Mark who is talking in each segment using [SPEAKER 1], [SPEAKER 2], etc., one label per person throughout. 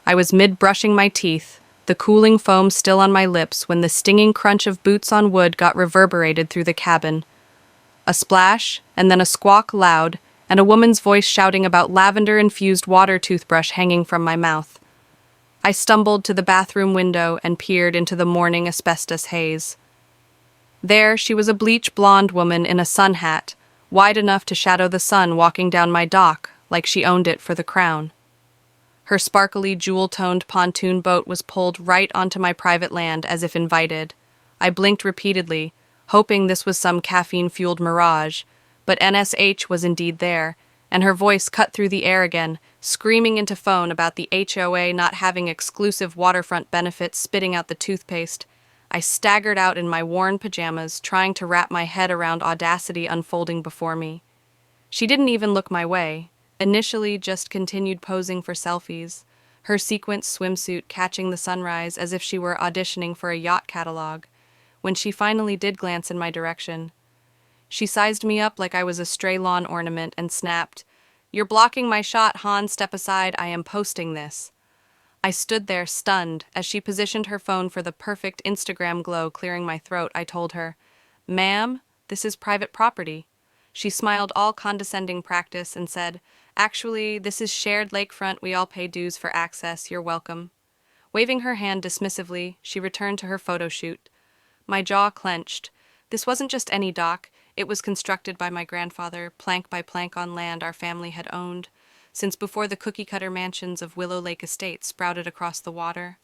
[SPEAKER 1] I was mid-brushing my teeth, the cooling foam still on my lips when the stinging crunch of boots on wood got reverberated through the cabin. A splash, and then a squawk loud, and a woman's voice shouting about lavender-infused water toothbrush hanging from my mouth. I stumbled to the bathroom window and peered into the morning asbestos haze. There she was, a bleach blonde woman in a sun hat, wide enough to shadow the sun, walking down my dock like she owned it for the crown. Her sparkly, jewel-toned pontoon boat was pulled right onto my private land as if invited. I blinked repeatedly, hoping this was some caffeine-fueled mirage, but NSH was indeed there, and her voice cut through the air again, screaming into phone about the HOA not having exclusive waterfront benefits, spitting out the toothpaste. I staggered out in my worn pajamas, trying to wrap my head around audacity unfolding before me. She didn't even look my way, initially just continued posing for selfies, her sequence swimsuit catching the sunrise as if she were auditioning for a yacht catalog. When she finally did glance in my direction, she sized me up like I was a stray lawn ornament and snapped, "You're blocking my shot, Han, step aside, I am posting this." I stood there stunned as she positioned her phone for the perfect Instagram glow clearing my throat. I told her, "Ma'am, this is private property." She smiled all condescending practice and said, "Actually, this is shared lakefront, we all pay dues for access, you're welcome." Waving her hand dismissively, she returned to her photo shoot. My jaw clenched. This wasn't just any dock, it was constructed by my grandfather, plank by plank on land our family had owned, since before the cookie-cutter mansions of Willow Lake Estate sprouted across the water.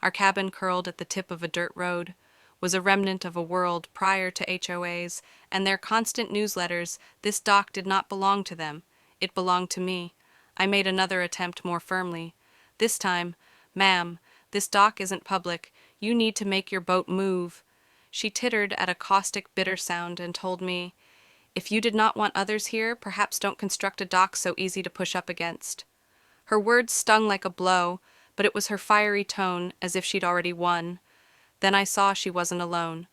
[SPEAKER 1] Our cabin, curled at the tip of a dirt road, was a remnant of a world prior to HOAs and their constant newsletters. This dock did not belong to them. It belonged to me. I made another attempt more firmly. This time, "Ma'am, this dock isn't public. You need to make your boat move." She tittered at a caustic, bitter sound and told me, "If you did not want others here, perhaps don't construct a dock so easy to push up against." Her words stung like a blow, but it was her fiery tone, as if she'd already won. Then I saw she wasn't alone.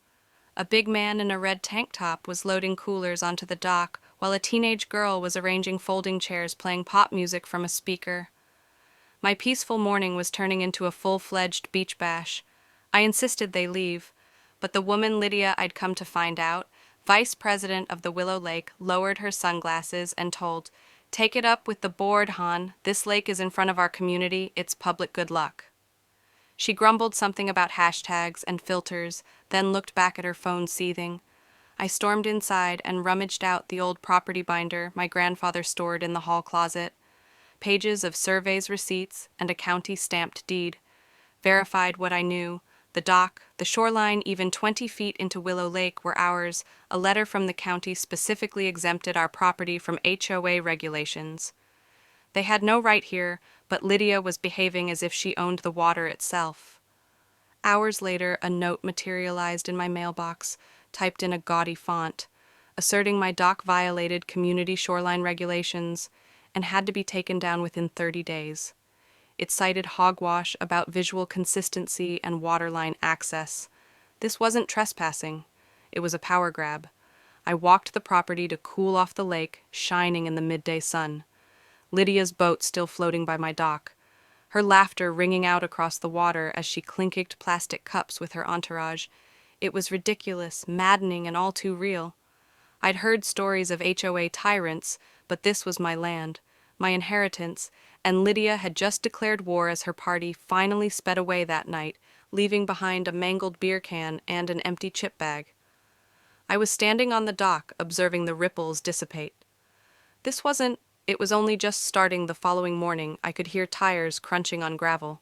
[SPEAKER 1] A big man in a red tank top was loading coolers onto the dock, while a teenage girl was arranging folding chairs playing pop music from a speaker. My peaceful morning was turning into a full-fledged beach bash. I insisted they leave, but the woman Lydia I'd come to find out, vice president of the Willow Lake, lowered her sunglasses and told, "Take it up with the board, Han. This lake is in front of our community. It's public good luck." She grumbled something about hashtags and filters, then looked back at her phone, seething. I stormed inside and rummaged out the old property binder my grandfather stored in the hall closet. Pages of surveys, receipts, and a county-stamped deed verified what I knew. The dock, the shoreline, even 20 feet into Willow Lake were ours. A letter from the county specifically exempted our property from HOA regulations. They had no right here, but Lydia was behaving as if she owned the water itself. Hours later, a note materialized in my mailbox, typed in a gaudy font, asserting my dock violated community shoreline regulations and had to be taken down within 30 days. It cited hogwash about visual consistency and waterline access. This wasn't trespassing. It was a power grab. I walked the property to cool off the lake, shining in the midday sun. Lydia's boat still floating by my dock, her laughter ringing out across the water as she clinked plastic cups with her entourage. It was ridiculous, maddening, and all too real. I'd heard stories of HOA tyrants, but this was my land, my inheritance, and Lydia had just declared war as her party finally sped away that night, leaving behind a mangled beer can and an empty chip bag. I was standing on the dock, observing the ripples dissipate. It was only just starting. The following morning, I could hear tires crunching on gravel.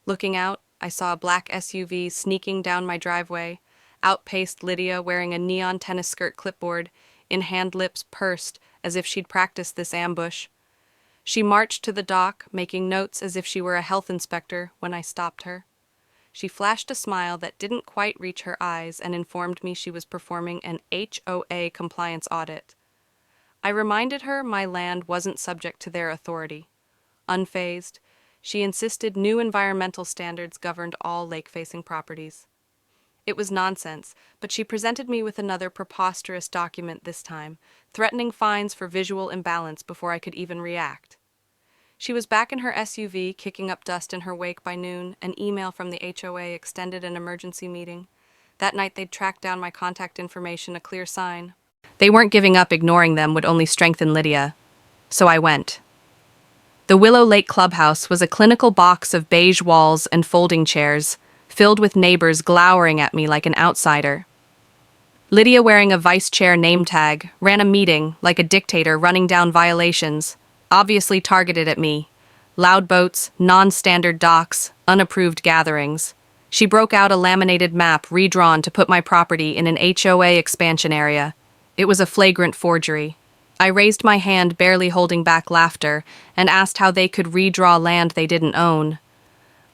[SPEAKER 1] Looking out, I saw a black SUV sneaking down my driveway. Out paced Lydia, wearing a neon tennis skirt, clipboard in hand, lips pursed as if she'd practiced this ambush. She marched to the dock, making notes as if she were a health inspector when I stopped her. She flashed a smile that didn't quite reach her eyes and informed me she was performing an HOA compliance audit. I reminded her my land wasn't subject to their authority. Unfazed, she insisted new environmental standards governed all lake-facing properties. It was nonsense, but she presented me with another preposterous document this time, threatening fines for visual imbalance before I could even react. She was back in her SUV, kicking up dust in her wake by noon. An email from the HOA extended an emergency meeting. That night they'd tracked down my contact information, a clear sign. They weren't giving up. Ignoring them would only strengthen Lydia. So I went. The Willow Lake Clubhouse was a clinical box of beige walls and folding chairs, filled with neighbors glowering at me like an outsider. Lydia, wearing a vice chair name tag, ran a meeting like a dictator, running down violations, obviously targeted at me. Loud boats, non-standard docks, unapproved gatherings. She broke out a laminated map redrawn to put my property in an HOA expansion area. It was a flagrant forgery. I raised my hand, barely holding back laughter, and asked how they could redraw land they didn't own.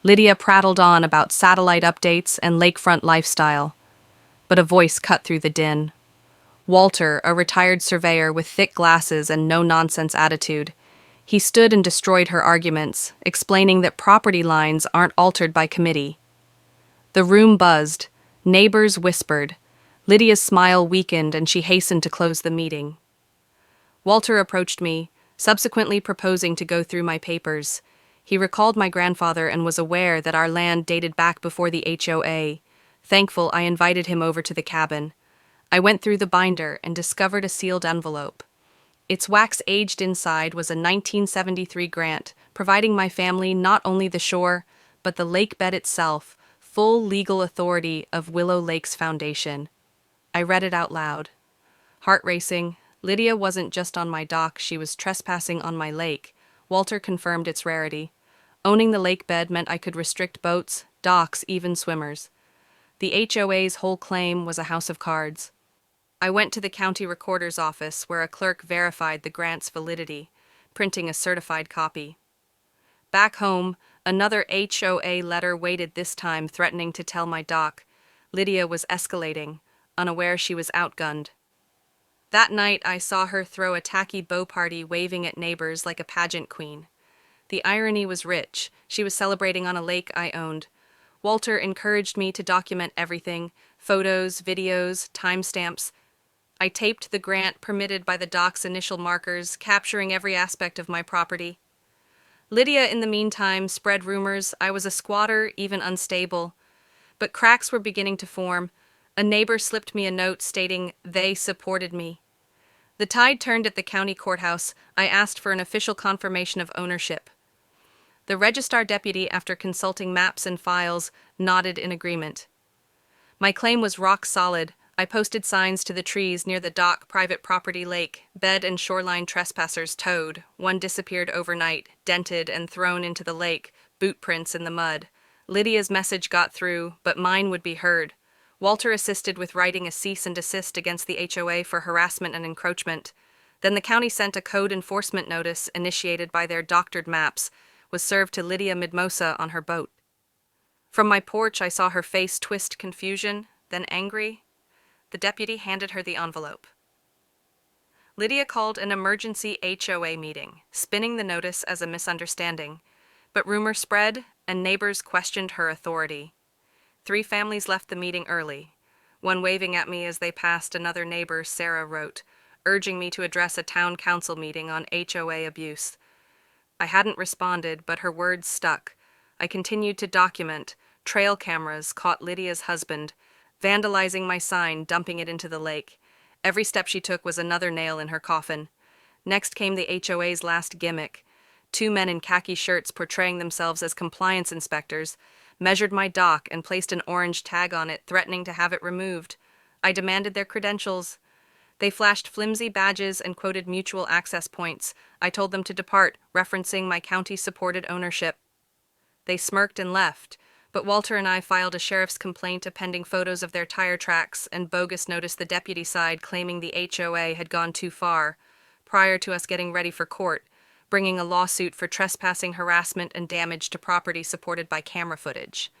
[SPEAKER 1] Lydia prattled on about satellite updates and lakefront lifestyle. But a voice cut through the din. Walter, a retired surveyor with thick glasses and no-nonsense attitude. He stood and destroyed her arguments, explaining that property lines aren't altered by committee. The room buzzed. Neighbors whispered. Lydia's smile weakened and she hastened to close the meeting. Walter approached me, subsequently proposing to go through my papers. He recalled my grandfather and was aware that our land dated back before the HOA. Thankful, I invited him over to the cabin. I went through the binder and discovered a sealed envelope. Its wax-aged inside was a 1973 grant, providing my family not only the shore, but the lake bed itself, full legal authority of Willow Lake's foundation. I read it out loud. Heart racing, Lydia wasn't just on my dock, she was trespassing on my lake. Walter confirmed its rarity. Owning the lake bed meant I could restrict boats, docks, even swimmers. The HOA's whole claim was a house of cards. I went to the county recorder's office where a clerk verified the grant's validity, printing a certified copy. Back home, another HOA letter waited, this time threatening to tell my doc. Lydia was escalating, unaware she was outgunned. That night, I saw her throw a tacky bow party, waving at neighbors like a pageant queen. The irony was rich. She was celebrating on a lake I owned. Walter encouraged me to document everything: photos, videos, timestamps. I taped the grant permitted by the doc's initial markers, capturing every aspect of my property. Lydia, in the meantime, spread rumors I was a squatter, even unstable. But cracks were beginning to form. A neighbor slipped me a note stating they supported me. The tide turned at the county courthouse. I asked for an official confirmation of ownership. The registrar deputy, after consulting maps and files, nodded in agreement. My claim was rock solid. I posted signs to the trees near the dock: private property lake, bed and shoreline trespassers towed. One disappeared overnight, dented and thrown into the lake, boot prints in the mud. Lydia's message got through, but mine would be heard. Walter assisted with writing a cease and desist against the HOA for harassment and encroachment. Then the county sent a code enforcement notice, initiated by their doctored maps, was served to Lydia Midmosa on her boat. From my porch, I saw her face twist, confusion, then angry. The deputy handed her the envelope. Lydia called an emergency HOA meeting, spinning the notice as a misunderstanding. But rumor spread, and neighbors questioned her authority. 3 families left the meeting early. One waving at me as they passed. Another neighbor, Sarah, wrote, urging me to address a town council meeting on HOA abuse. I hadn't responded, but her words stuck. I continued to document. Trail cameras caught Lydia's husband, vandalizing my sign, dumping it into the lake. Every step she took was another nail in her coffin. Next came the HOA's last gimmick. 2 men in khaki shirts, portraying themselves as compliance inspectors, measured my dock and placed an orange tag on it, threatening to have it removed. I demanded their credentials. They flashed flimsy badges and quoted mutual access points. I told them to depart, referencing my county-supported ownership. They smirked and left, but Walter and I filed a sheriff's complaint appending photos of their tire tracks and bogus notice the deputy side, claiming the HOA had gone too far, prior to us getting ready for court, bringing a lawsuit for trespassing, harassment, and damage to property supported by camera footage.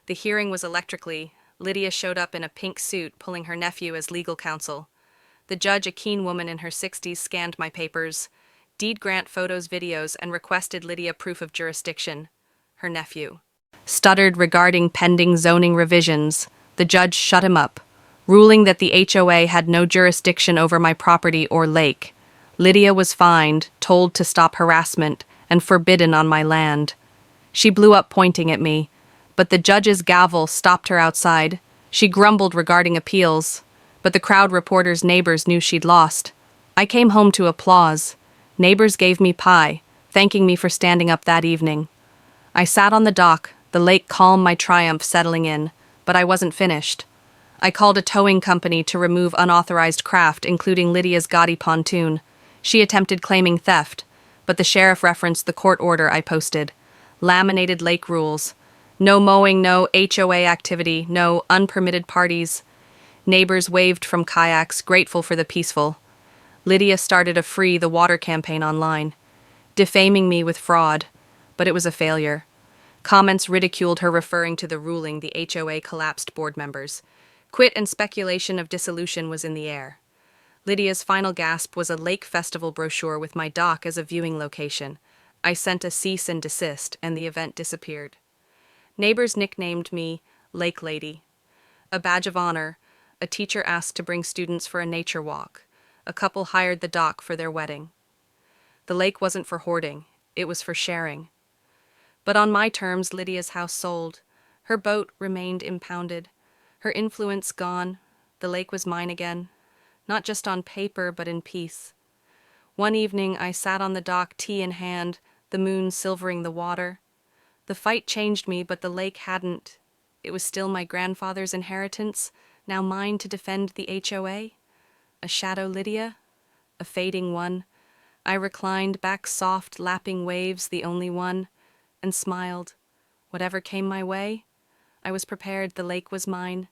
[SPEAKER 1] The hearing was electrically. Lydia showed up in a pink suit, pulling her nephew as legal counsel. The judge, a keen woman in her 60s, scanned my papers, deed grant photos, videos, and requested Lydia proof of jurisdiction. Her nephew stuttered regarding pending zoning revisions. The judge shut him up, ruling that the HOA had no jurisdiction over my property or lake. Lydia was fined, told to stop harassment, and forbidden on my land. She blew up pointing at me, but the judge's gavel stopped her outside. She grumbled regarding appeals, but the crowd reporters' neighbors knew she'd lost. I came home to applause. Neighbors gave me pie, thanking me for standing up that evening. I sat on the dock, the lake calm, my triumph settling in, but I wasn't finished. I called a towing company to remove unauthorized craft, including Lydia's gaudy pontoon. She attempted claiming theft, but the sheriff referenced the court order I posted. Laminated lake rules. No mowing, no HOA activity, no unpermitted parties. Neighbors waved from kayaks, grateful for the peaceful. Lydia started a Free the Water campaign online, defaming me with fraud, but it was a failure. Comments ridiculed her, referring to the ruling the HOA collapsed board members. Quit and speculation of dissolution was in the air. Lydia's final gasp was a lake festival brochure with my dock as a viewing location. I sent a cease and desist, and the event disappeared. Neighbors nicknamed me Lake Lady. A badge of honor, a teacher asked to bring students for a nature walk. A couple hired the dock for their wedding. The lake wasn't for hoarding, it was for sharing. But on my terms, Lydia's house sold. Her boat remained impounded. Her influence gone. The lake was mine again, not just on paper, but in peace. One evening, I sat on the dock, tea in hand, the moon silvering the water. The fight changed me, but the lake hadn't. It was still my grandfather's inheritance, now mine to defend the HOA. A shadow Lydia, a fading one. I reclined, back soft, lapping waves, the only one, and smiled. Whatever came my way, I was prepared. The lake was mine,